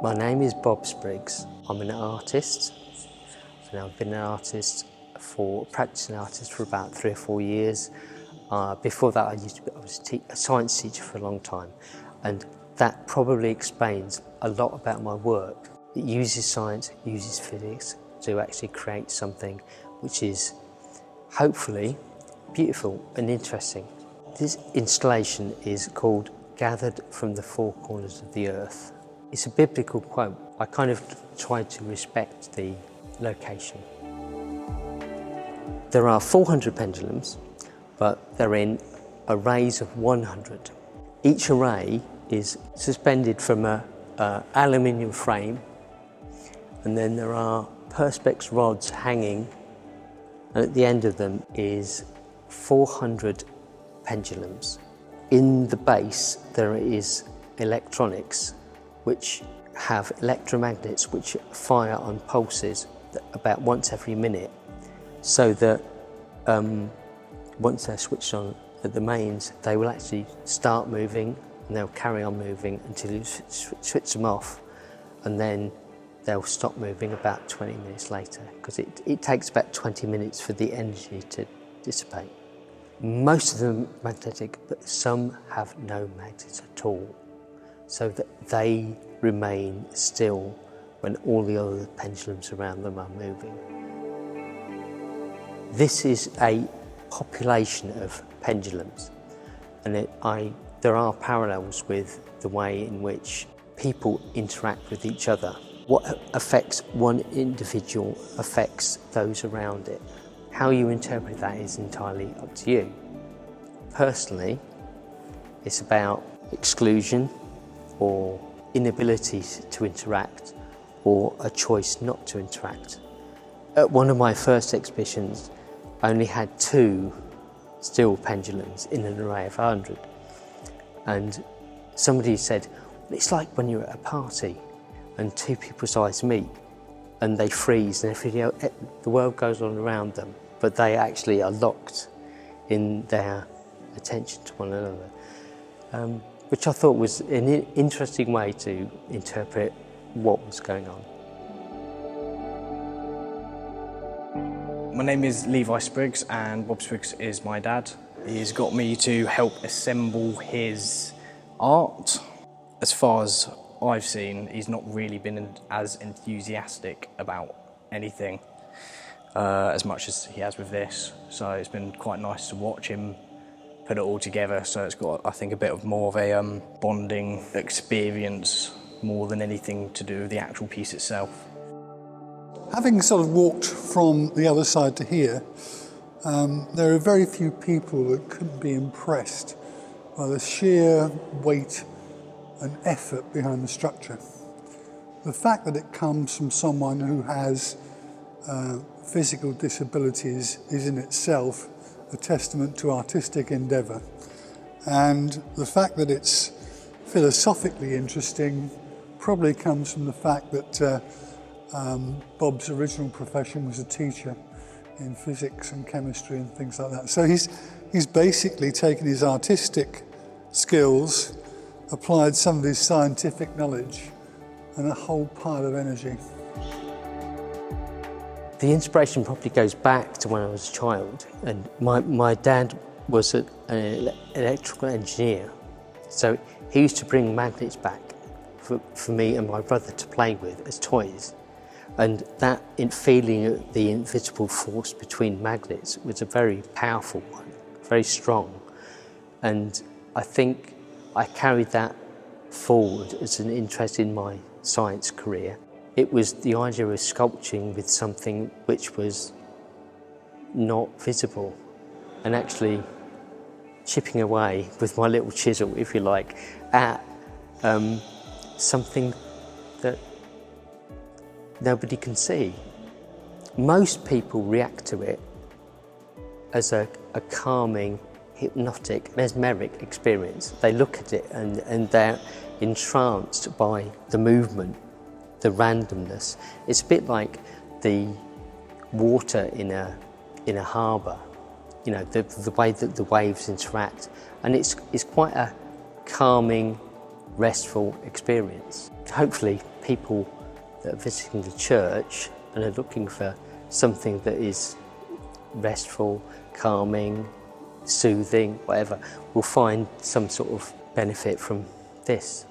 My name is Bob Spriggs. I'm an artist. So now I've been practicing artist for about 3 or 4 years. Before that, I was a science teacher for a long time, and that probably explains a lot about my work. It uses science, uses physics to actually create something which is hopefully beautiful and interesting. This installation is called "Gathered from the Four Corners of the Earth." It's a biblical quote. I kind of tried to respect the location. There are 400 pendulums, but they're in arrays of 100. Each array is suspended from an aluminium frame, and then there are perspex rods hanging, and at the end of them is 400 pendulums. In the base there is electronics which have electromagnets which fire on pulses about once every minute, so that once they're switched on at the mains, they will actually start moving and they'll carry on moving until you switch them off, and then they'll stop moving about 20 minutes later, because it takes about 20 minutes for the energy to dissipate. Most of them are magnetic, but some have no magnets at all, so that they remain still when all the other pendulums around them are moving. This is a population of pendulums, and there are parallels with the way in which people interact with each other. What affects one individual affects those around it. How you interpret that is entirely up to you. Personally, it's about exclusion or inability to interact, or a choice not to interact. At one of my first exhibitions, I only had 2 steel pendulums in an array of 100. And somebody said, it's like when you're at a party and 2 people's eyes meet and they freeze and the world goes on around them, but they actually are locked in their attention to one another, which I thought was an interesting way to interpret what was going on. My name is Levi Spriggs, and Bob Spriggs is my dad. He's got me to help assemble his art. As far as I've seen, he's not really been as enthusiastic about anything as much as he has with this. So it's been quite nice to watch him put it all together. So it's got, I think, a bit of more of a bonding experience more than anything to do with the actual piece itself. Having sort of walked from the other side to here, there are very few people that couldn't be impressed by the sheer weight and effort behind the structure. The fact that it comes from someone who has physical disabilities is in itself a testament to artistic endeavour, and the fact that it's philosophically interesting probably comes from the fact that Bob's original profession was a teacher in physics and chemistry and things like that. So he's basically taken his artistic skills, applied some of his scientific knowledge and a whole pile of energy. The inspiration probably goes back to when I was a child, and my dad was an electrical engineer, so he used to bring magnets back for me and my brother to play with as toys. And that feeling the invisible force between magnets was a very powerful one, very strong. And I think I carried that forward as an interest in my science career. It was the idea of sculpting with something which was not visible, and actually chipping away with my little chisel, if you like, at something that nobody can see. Most people react to it as a calming, hypnotic, mesmeric experience. They look at it and they're entranced by the movement, the randomness. It's a bit like the water in a harbour, you know, the way that the waves interact, and it's quite a calming, restful experience. Hopefully people that are visiting the church and are looking for something that is restful, calming, soothing, whatever, will find some sort of benefit from this.